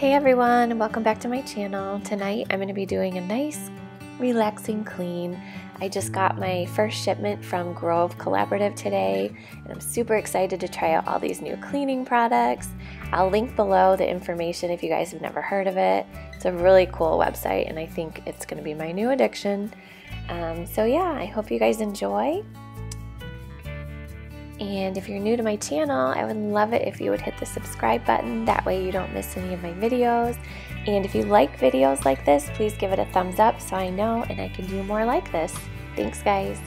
Hey everyone, and welcome back to my channel. Tonight I'm going to be doing a nice relaxing clean. I just got my first shipment from Grove Collaborative today, and I'm super excited to try out all these new cleaning products. I'll link below the information if you guys have never heard of it. It's a really cool website and I think it's going to be my new addiction. So yeah, I hope you guys enjoy. And if you're new to my channel, I would love it if you would hit the subscribe button. That way you don't miss any of my videos. And if you like videos like this, please give it a thumbs up so I know and I can do more like this. Thanks, guys.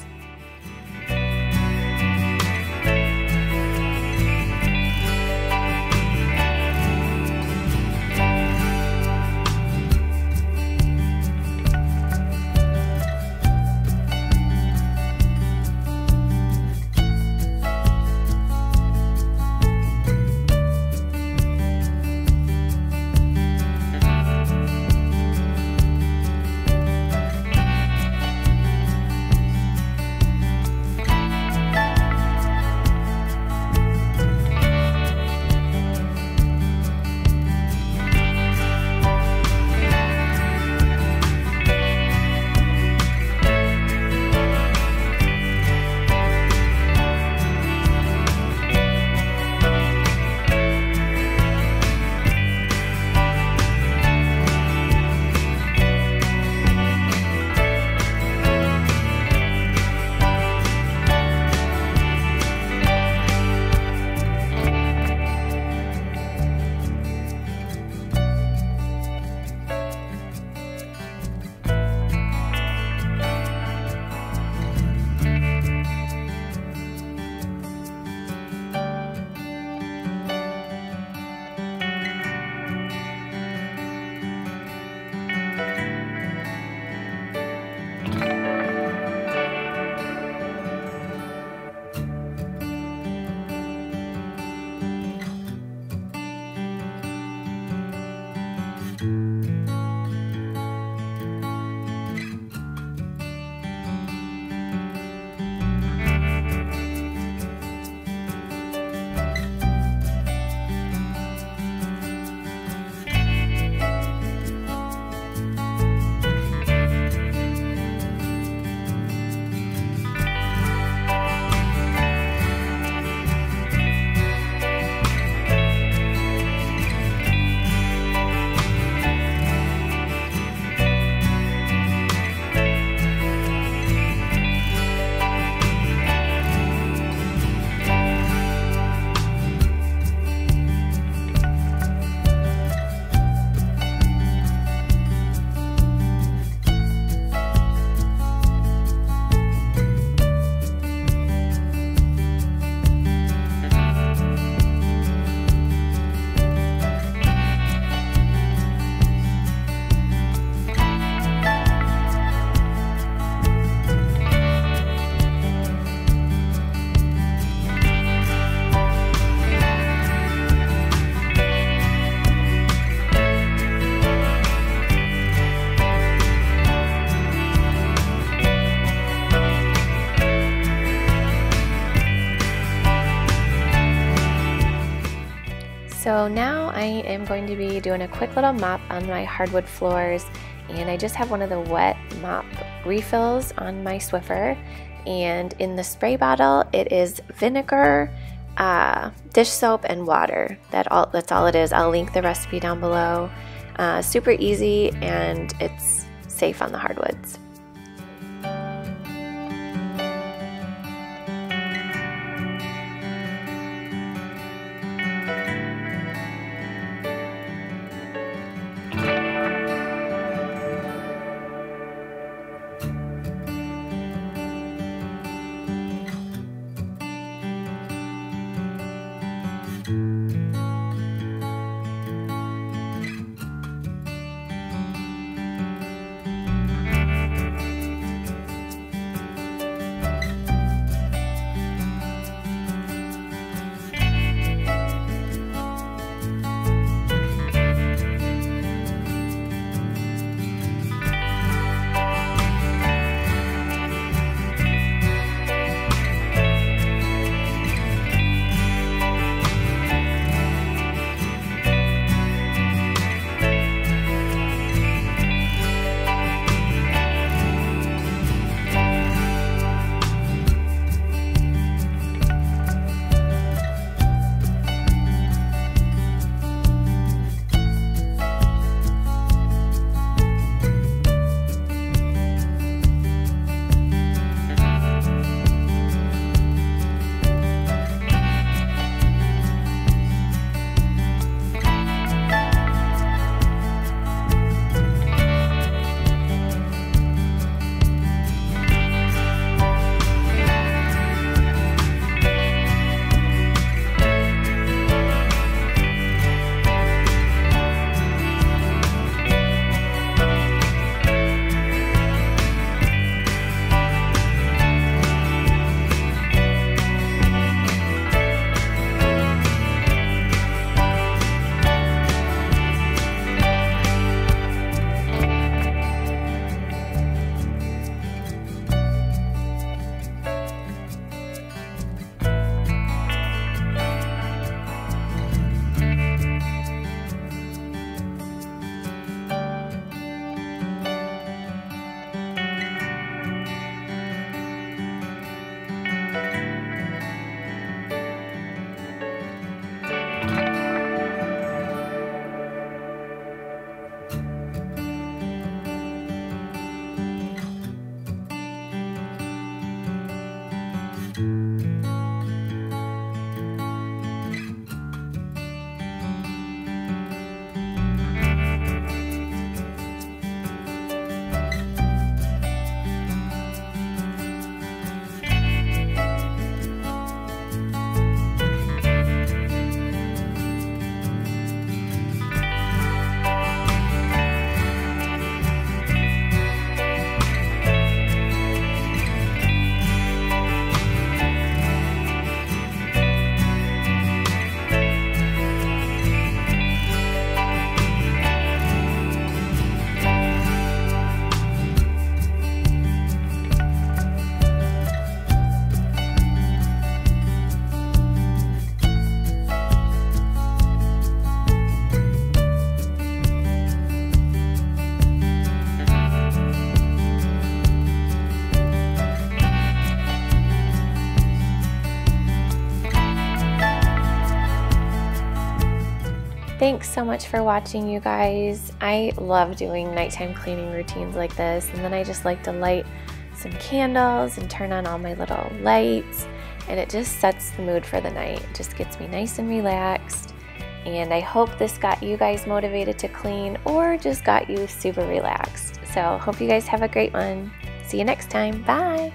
So now I am going to be doing a quick little mop on my hardwood floors, and I just have one of the wet mop refills on my Swiffer, and in the spray bottle it is vinegar, dish soap, and water. That's all it is. I'll link the recipe down below. Super easy and it's safe on the hardwoods. Thanks so much for watching, you guys. I love doing nighttime cleaning routines like this, and then I just like to light some candles and turn on all my little lights, and it just sets the mood for the night. It just gets me nice and relaxed, and I hope this got you guys motivated to clean or just got you super relaxed. So hope you guys have a great one. See you next time. Bye.